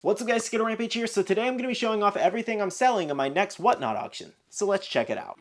What's up guys, SkittleRampage here. So today I'm going to be showing off everything I'm selling in my next Whatnot auction. So let's check it out.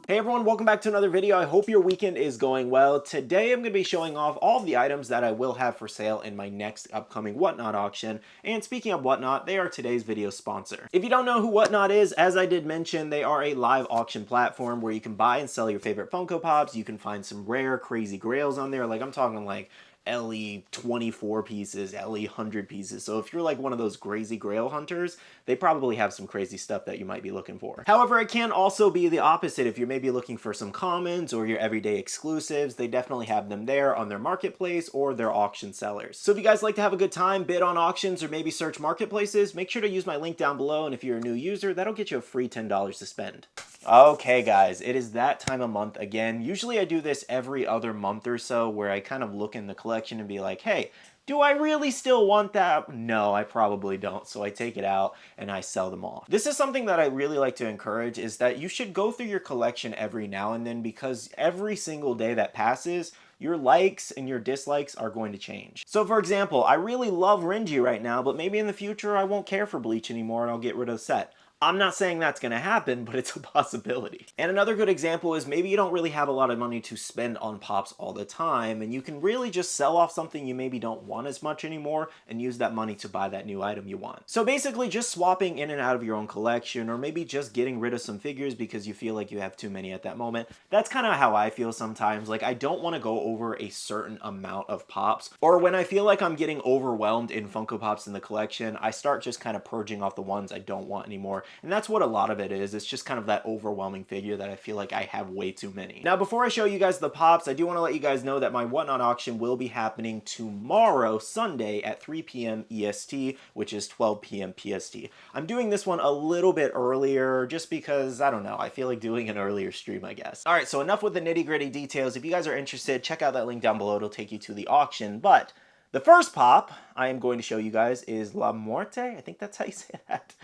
Hey everyone, welcome back to another video. I hope your weekend is going well. Today I'm going to be showing off all of the items that I will have for sale in my next upcoming Whatnot auction. And speaking of Whatnot, they are today's video sponsor. If you don't know who Whatnot is, as I did mention, they are a live auction platform where you can buy and sell your favorite Funko Pops. You can find some rare, crazy grails on there. Like I'm talking like LE 24 pieces, LE 100 pieces. So if you're like one of those crazy grail hunters, they probably have some crazy stuff that you might be looking for. However, it can also be the opposite. If you're maybe looking for some commons or your everyday exclusives, they definitely have them there on their marketplace or their auction sellers. So if you guys like to have a good time, bid on auctions or maybe search marketplaces, make sure to use my link down below. And if you're a new user, that'll get you a free $10 to spend. Okay guys, it is that time of month again. Usually I do this every other month or so where I kind of look in the collection and be like, hey, do I really still want that? No, I probably don't. So I take it out and I sell them off. This is something that I really like to encourage, is that you should go through your collection every now and then, because every single day that passes, your likes and your dislikes are going to change. So for example, I really love Renji right now, but maybe in the future I won't care for Bleach anymore and I'll get rid of the set. I'm not saying that's going to happen, but it's a possibility. And another good example is maybe you don't really have a lot of money to spend on Pops all the time, and you can really just sell off something you maybe don't want as much anymore and use that money to buy that new item you want. So basically just swapping in and out of your own collection, or maybe just getting rid of some figures because you feel like you have too many at that moment. That's kind of how I feel sometimes. Like I don't want to go over a certain amount of Pops, or when I feel like I'm getting overwhelmed in Funko Pops in the collection, I start just kind of purging off the ones I don't want anymore. And that's what a lot of it is. It's just kind of that overwhelming figure that I feel like I have way too many. Now, before I show you guys the Pops, I do want to let you guys know that my Whatnot auction will be happening tomorrow, Sunday at 3 p.m. EST, which is 12 p.m. PST. I'm doing this one a little bit earlier just because, I don't know, I feel like doing an earlier stream, I guess. All right, so enough with the nitty-gritty details. If you guys are interested, check out that link down below. It'll take you to the auction. But the first pop I am going to show you guys is La Muerte. I think that's how you say that.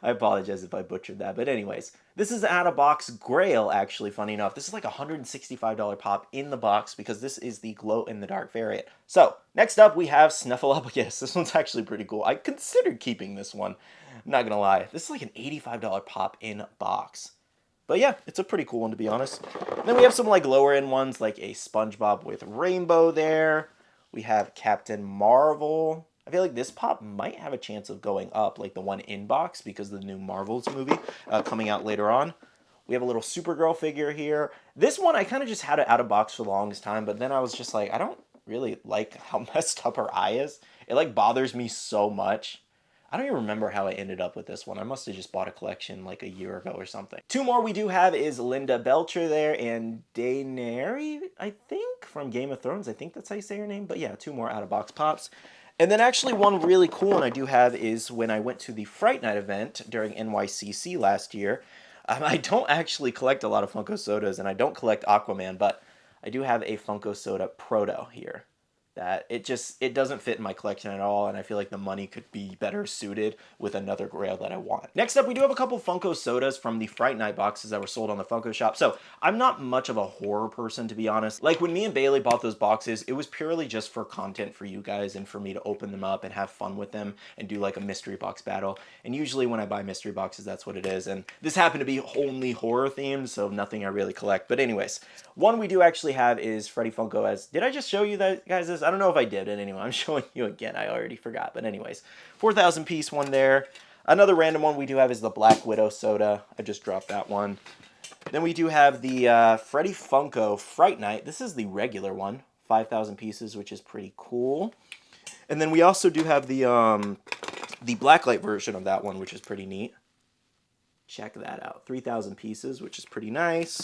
I apologize if I butchered that. But anyways, this is out of box Grail, actually, funny enough. This is like a $165 pop in the box because this is the glow-in-the-dark variant. So, next up we have Snuffleupagus. This one's actually pretty cool. I considered keeping this one. I'm not gonna lie. This is like an $85 pop in box. But yeah, it's a pretty cool one, to be honest. And then we have some like lower end ones, like a SpongeBob with rainbow there. We have Captain Marvel. I feel like this pop might have a chance of going up, like the one in box, because of the new Marvels movie coming out later on. We have a little Supergirl figure here. This one, I kind of just had it out of box for the longest time, but then I was just like, I don't really like how messed up her eye is. It like bothers me so much. I don't even remember how I ended up with this one. I must have just bought a collection like a year ago or something. Two more we do have is Linda Belcher there and Daenerys, I think, from Game of Thrones. I think that's how you say her name. But yeah, two more out-of-box pops. And then actually one really cool one I do have is when I went to the Fright Night event during NYCC last year. I don't actually collect a lot of Funko Sodas, and I don't collect Aquaman, but I do have a Funko Soda Proto here. That it doesn't fit in my collection at all, and I feel like the money could be better suited with another grail that I want. Next up, we do have a couple Funko Sodas from the Fright Night boxes that were sold on the Funko shop. So I'm not much of a horror person, to be honest. Like when me and Bailey bought those boxes, it was purely just for content for you guys and for me to open them up and have fun with them and do like a mystery box battle. And usually when I buy mystery boxes, that's what it is. And this happened to be only horror themed, so nothing I really collect. But anyways, one we do actually have is Freddy Funko as, did I just show you that, guys? I don't know if I did, and anyway, I'm showing you again. I already forgot, but anyways, 4,000 piece one there. Another random one we do have is the Black Widow soda. I just dropped that one. Then we do have the Freddy Funko Fright Night. This is the regular one, 5,000 pieces, which is pretty cool. And then we also do have the blacklight version of that one, which is pretty neat. Check that out, 3,000 pieces, which is pretty nice.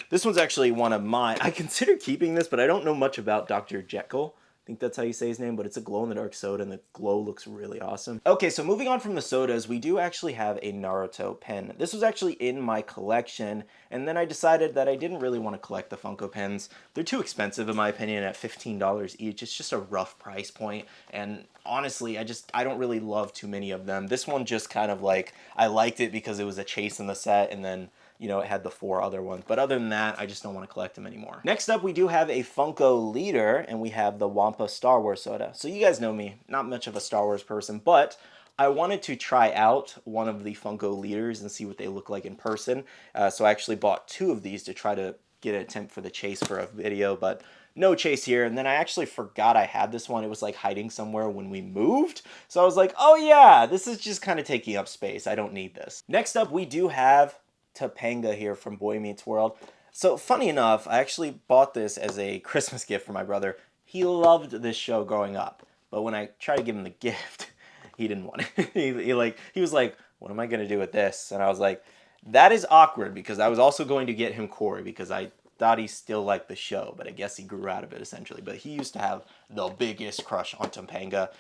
This one's actually one of mine. I consider keeping this, but I don't know much about Dr. Jekyll. I think that's how you say his name, but it's a glow-in-the-dark soda, and the glow looks really awesome. Okay, so moving on from the sodas, we do actually have a Naruto pen. This was actually in my collection, and then I decided that I didn't really want to collect the Funko pens. They're too expensive, in my opinion, at $15 each. It's just a rough price point, and honestly, I don't really love too many of them. This one just kind of like, I liked it because it was a chase in the set, and then you know, it had the 4 other ones. But other than that, I just don't want to collect them anymore. Next up, we do have a Funko leader, and we have the Wampa Star Wars soda. So you guys know me, not much of a Star Wars person, but I wanted to try out one of the Funko leaders and see what they look like in person. So I actually bought 2 of these to try to get an attempt for the chase for a video, but no chase here. And then I actually forgot I had this one. It was like hiding somewhere when we moved. So I was like, oh yeah, this is just kind of taking up space. I don't need this. Next up, we do have Topanga here from Boy Meets World. So funny enough, I actually bought this as a Christmas gift for my brother. He loved this show growing up, but when I tried to give him the gift, he didn't want it. he was like, what am I going to do with this? And I was like, that is awkward, because I was also going to get him Corey, because I thought he still liked the show, but I guess he grew out of it essentially. But he used to have the biggest crush on Topanga.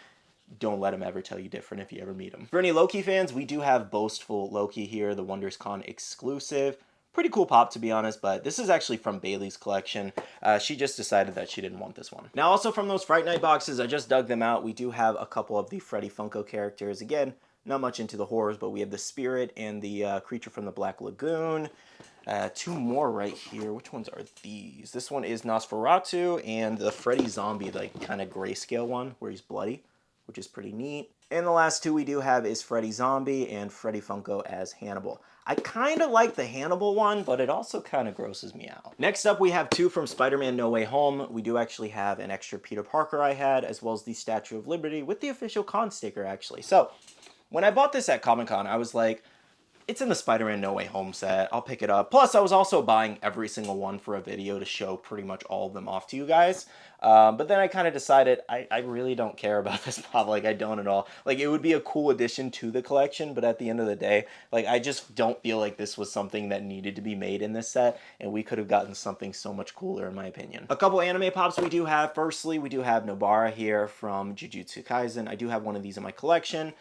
Don't let him ever tell you different if you ever meet him. For any Loki fans, we do have Boastful Loki here, the WondersCon exclusive. Pretty cool pop, to be honest, but this is actually from Bailey's collection. She just decided that she didn't want this one. Now, also from those Fright Night boxes, I just dug them out. We do have a couple of the Freddy Funko characters. Again, not much into the horrors, but we have the Spirit and the Creature from the Black Lagoon. 2 more right here. Which ones are these? This one is Nosferatu, and the Freddy Zombie, like kind of grayscale one where he's bloody, which is pretty neat. And the last 2 we do have is Freddy Zombie and Freddy Funko as Hannibal. I kind of like the Hannibal one, but it also kind of grosses me out. Next up, we have 2 from Spider-Man No Way Home. We do actually have an extra Peter Parker I had, as well as the Statue of Liberty with the official con sticker, actually. So when I bought this at Comic-Con, I was like, it's in the Spider-Man No Way Home set. I'll pick it up. Plus, I was also buying every single one for a video to show pretty much all of them off to you guys. But then I kind of decided I really don't care about this pop. Like, I don't at all. Like, it would be a cool addition to the collection, but at the end of the day, like, I just don't feel like this was something that needed to be made in this set, and we could have gotten something so much cooler, in my opinion. A couple anime pops we do have. Firstly, we do have Nobara here from Jujutsu Kaisen. I do have one of these in my collection.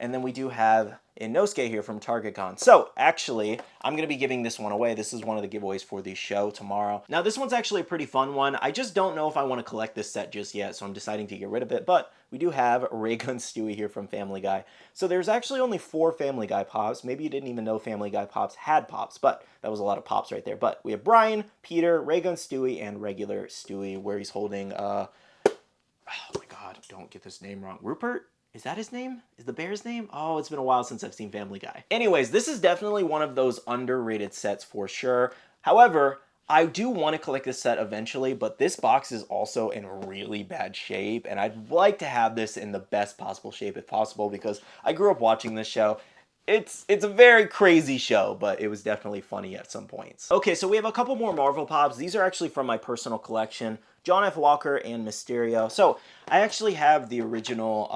And then we do have Inosuke here from TargetCon. So, actually, I'm going to be giving this one away. This is one of the giveaways for the show tomorrow. Now, this one's actually a pretty fun one. I just don't know if I want to collect this set just yet, so I'm deciding to get rid of it. But we do have Raygun Stewie here from Family Guy. So there's actually only 4 Family Guy pops. Maybe you didn't even know Family Guy pops had pops, but that was a lot of pops right there. But we have Brian, Peter, Raygun Stewie, and regular Stewie, where he's holding, oh my god, don't get this name wrong. Rupert? Is that his name? Is the bear's name? Oh, it's been a while since I've seen Family Guy. Anyways, this is definitely one of those underrated sets for sure. However, I do want to collect this set eventually, but this box is also in really bad shape, and I'd like to have this in the best possible shape if possible, because I grew up watching this show. It's a very crazy show, but it was definitely funny at some points. Okay, so we have a couple more Marvel pops. These are actually from my personal collection. John F. Walker and Mysterio. So, I actually have the original,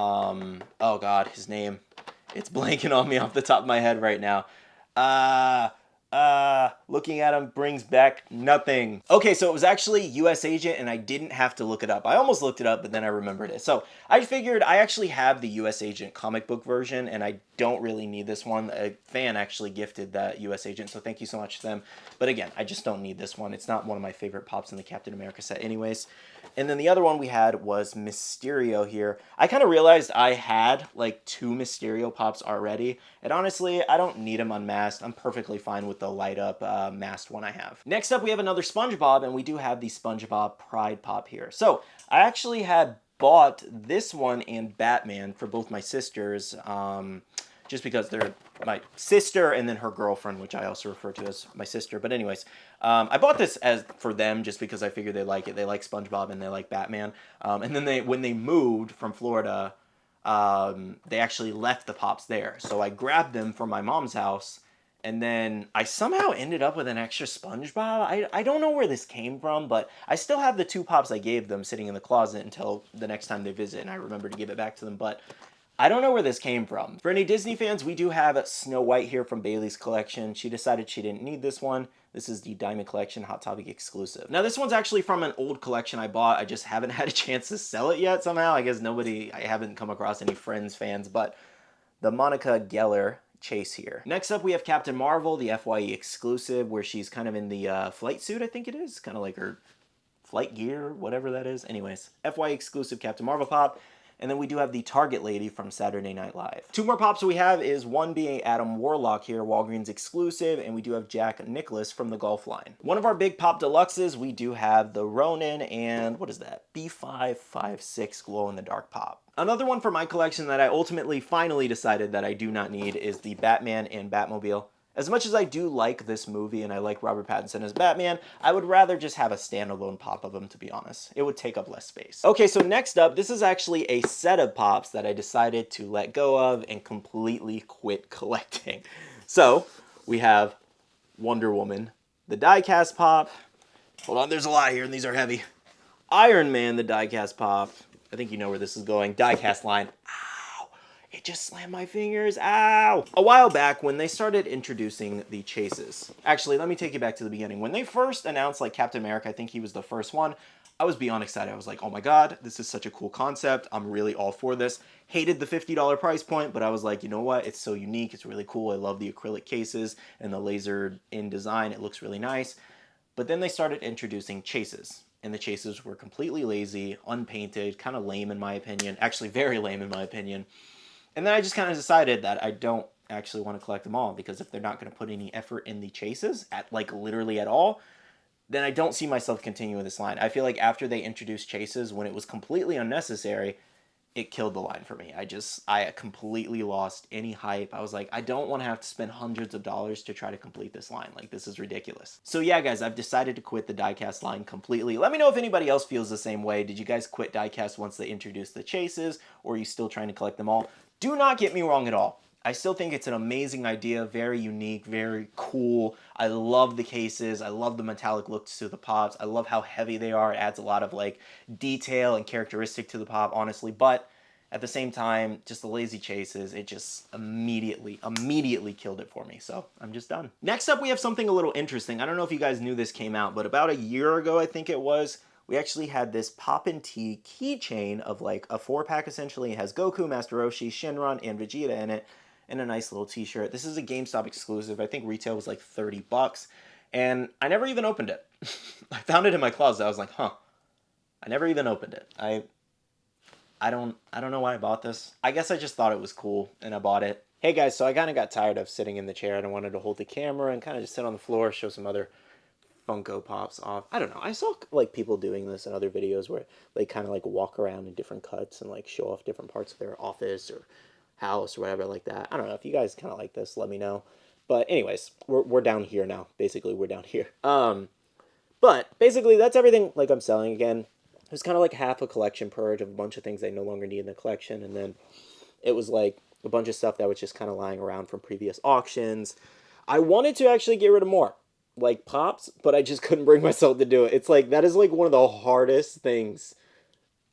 oh god, his name. It's blanking on me off the top of my head right now. Looking at him brings back nothing. Okay, so it was actually US Agent, and I didn't have to look it up. I almost looked it up, but then I remembered it. So I figured I actually have the US Agent comic book version, and I don't really need this one. A fan actually gifted that US Agent, so thank you so much to them. But again, I just don't need this one. It's not one of my favorite pops in the Captain America set anyways. And then the other one we had was Mysterio here. I kind of realized I had like 2 Mysterio pops already. And honestly, I don't need him unmasked. I'm perfectly fine with the light up masked one I have. Next up, we have another SpongeBob, and we do have the SpongeBob Pride pop here. So I actually had bought this one and Batman for both my sisters, just because they're my sister and then her girlfriend, which I also refer to as my sister. But anyways, I bought this as for them just because I figured they like it. They like SpongeBob and they like Batman. And then when they moved from Florida, they actually left the pops there. So I grabbed them from my mom's house, and then I somehow ended up with an extra SpongeBob. I don't know where this came from, but I still have the 2 pops I gave them sitting in the closet until the next time they visit, and I remember to give it back to them. But I don't know where this came from. For any Disney fans, we do have Snow White here from Bailey's collection. She decided she didn't need this one. This is the Diamond Collection Hot Topic exclusive. Now, this one's actually from an old collection I bought. I just haven't had a chance to sell it yet somehow. I guess I haven't come across any Friends fans, but the Monica Geller chase here. Next up, we have Captain Marvel, the FYE exclusive, where she's kind of in the flight suit, I think it is. Kind of like her flight gear, whatever that is. Anyways, FYE exclusive Captain Marvel pop. And then we do have the Target Lady from Saturday Night Live. Two more pops we have is one being Adam Warlock here, Walgreens exclusive, and we do have Jack Nicklaus from the golf line. One of our big pop deluxes, we do have the Ronin and what is that? B556 glow in the dark pop. Another one for my collection that I ultimately finally decided that I do not need is the Batman and Batmobile. As much as I do like this movie and I like Robert Pattinson as Batman, I would rather just have a standalone pop of him, to be honest. It would take up less space. Okay, so next up, this is actually a set of pops that I decided to let go of and completely quit collecting. So, we have Wonder Woman, the die-cast pop. Hold on, there's a lot here and these are heavy. Iron Man, the die-cast pop. I think you know where this is going. Die-cast line. It just slammed my fingers, ow! A while back, when they started introducing the chases, actually, let me take you back to the beginning. When they first announced, like, Captain America, I think he was the first one, I was beyond excited. I was like, oh my god, this is such a cool concept. I'm really all for this. Hated the $50 price point, but I was like, you know what? It's so unique. It's really cool. I love the acrylic cases and the lasered in design. It looks really nice. But then they started introducing chases. And the chases were completely lazy, unpainted, kind of lame in my opinion. Actually, very lame in my opinion. And then I just kind of decided that I don't actually want to collect them all, because if they're not going to put any effort in the chases, at like literally at all, then I don't see myself continuing this line. I feel like after they introduced chases, when it was completely unnecessary, it killed the line for me. I completely lost any hype. I was like, I don't want to have to spend hundreds of dollars to try to complete this line. Like, this is ridiculous. So yeah, guys, I've decided to quit the diecast line completely. Let me know if anybody else feels the same way. Did you guys quit diecast once they introduced the chases, or are you still trying to collect them all? Do not get me wrong at all. I still think it's an amazing idea, very unique, very cool. I love the cases. I love the metallic looks to the pops. I love how heavy they are. It adds a lot of like detail and characteristic to the pop, honestly. But at the same time, just the lazy chases, it just immediately killed it for me. So I'm just done. Next up, we have something a little interesting. I don't know if you guys knew this came out, but about a year ago, I think it was, we actually had this Poppin' Tea keychain of like a 4-pack essentially. It has Goku, Master Roshi, Shenron, and Vegeta in it, and a nice little t-shirt. This is a GameStop exclusive. I think retail was like 30 bucks, and I never even opened it. I found it in my closet. I was like, huh. I never even opened it. I don't know why I bought this. I guess I just thought it was cool, and I bought it. Hey guys, so I kind of got tired of sitting in the chair, and I wanted to hold the camera and kind of just sit on the floor, show some other Funko Pops off. I don't know. I saw like people doing this in other videos where they kind of like walk around in different cuts and like show off different parts of their office or house or whatever like that. I don't know. If you guys kind of like this, let me know. But anyways, we're down here now. Basically, we're down here. But basically, that's everything like I'm selling again. It was kind of like half a collection purge of a bunch of things I no longer need in the collection, and then it was like a bunch of stuff that was just kind of lying around from previous auctions. I wanted to actually get rid of more, like pops, but I just couldn't bring myself to do it. It's like, that is like one of the hardest things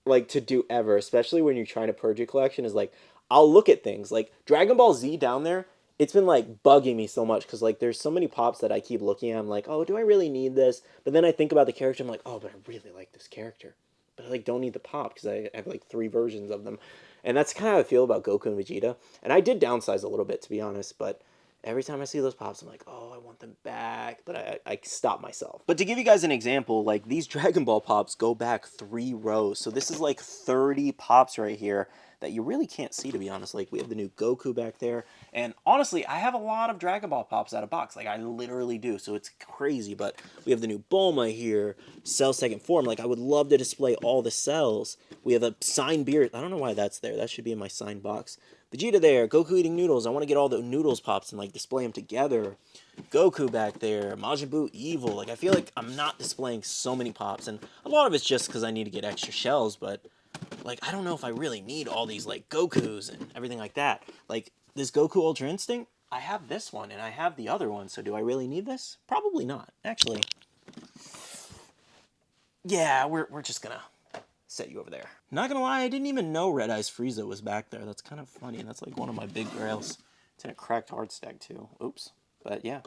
like to do ever, especially when you're trying to purge your collection, is like, I'll look at things like Dragon Ball Z down there. It's been like bugging me so much because like there's so many pops that I keep looking at. I'm like, oh, do I really need this? But then I think about the character. I'm like, oh, but I really like this character. But I like don't need the pop because I have like 3 versions of them. And that's kind of how I feel about Goku and Vegeta. And I did downsize a little bit, to be honest, but every time I see those pops, I'm like, oh, I want them back. But I stop myself. But to give you guys an example, like these Dragon Ball pops go back 3 rows. So this is like 30 pops right here that you really can't see, to be honest. Like we have the new Goku back there. And honestly, I have a lot of Dragon Ball pops out of box. Like I literally do. So it's crazy. But we have the new Bulma here, Cell second form. Like I would love to display all the cells. We have a signed beard. I don't know why that's there. That should be in my signed box. Vegeta there, Goku eating noodles. I want to get all the noodles pops and like display them together. Goku back there, Majin Buu evil. Like I feel like I'm not displaying so many pops, and a lot of it's just because I need to get extra shells. But like I don't know if I really need all these like Gokus and everything like that. Like this Goku Ultra Instinct, I have this one and I have the other one. So do I really need this? Probably not. Actually, yeah, we're just gonna set you over there. Not gonna lie, I didn't even know Red Eyes Frieza was back there. That's kind of funny. That's like one of my big grails. It's in a cracked hard stack too. Oops. But yeah,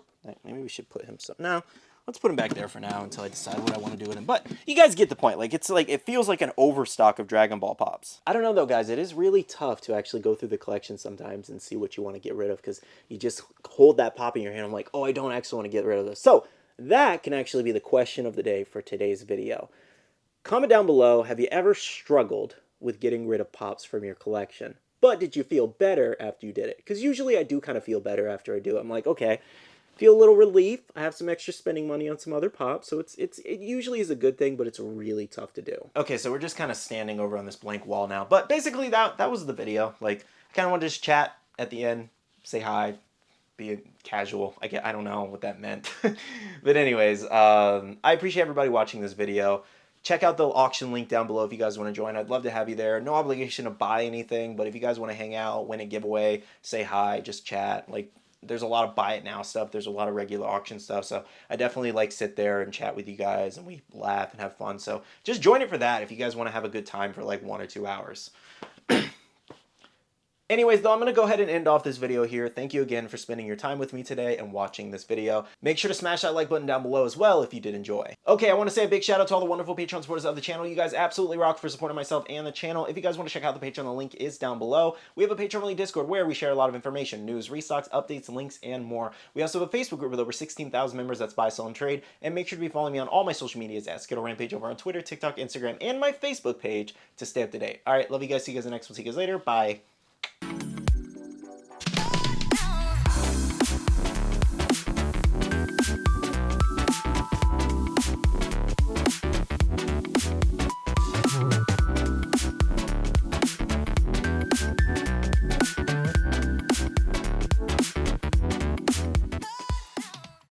maybe we should put him some. No, let's put him back there for now until I decide what I want to do with him. But you guys get the point. Like it's like, it feels like an overstock of Dragon Ball pops. I don't know though, guys. It is really tough to actually go through the collection sometimes and see what you want to get rid of, because you just hold that pop in your hand. I'm like, oh, I don't actually want to get rid of this. So that can actually be the question of the day for today's video. Comment down below, have you ever struggled with getting rid of pops from your collection. But did you feel better after you did it? Because usually I do kind of feel better after I do it. I'm like, okay, feel a little relief. I have some extra spending money on some other pops, so it usually is a good thing, but it's really tough to do. Okay, so we're just kind of standing over on this blank wall now. But basically that was the video. Like, I kind of wanted to just chat at the end, say hi, be casual. I don't know what that meant. But anyways, I appreciate everybody watching this video. Check out the auction link down below if you guys want to join. I'd love to have you there. No obligation to buy anything, but if you guys want to hang out, win a giveaway, say hi, just chat. Like, there's a lot of buy it now stuff. There's a lot of regular auction stuff. So I definitely like sit there and chat with you guys, and we laugh and have fun. So just join it for that if you guys want to have a good time for like 1 or 2 hours. Anyways, though, I'm going to go ahead and end off this video here. Thank you again for spending your time with me today and watching this video. Make sure to smash that like button down below as well if you did enjoy. Okay, I want to say a big shout out to all the wonderful Patreon supporters of the channel. You guys absolutely rock for supporting myself and the channel. If you guys want to check out the Patreon, the link is down below. We have a Patreon-only Discord where we share a lot of information, news, restocks, updates, links, and more. We also have a Facebook group with over 16,000 members that's buy, sell, and trade. And make sure to be following me on all my social medias at SkittleRampage over on Twitter, TikTok, Instagram, and my Facebook page to stay up to date. All right, love you guys. See you guys in the next one. See you guys later. Bye.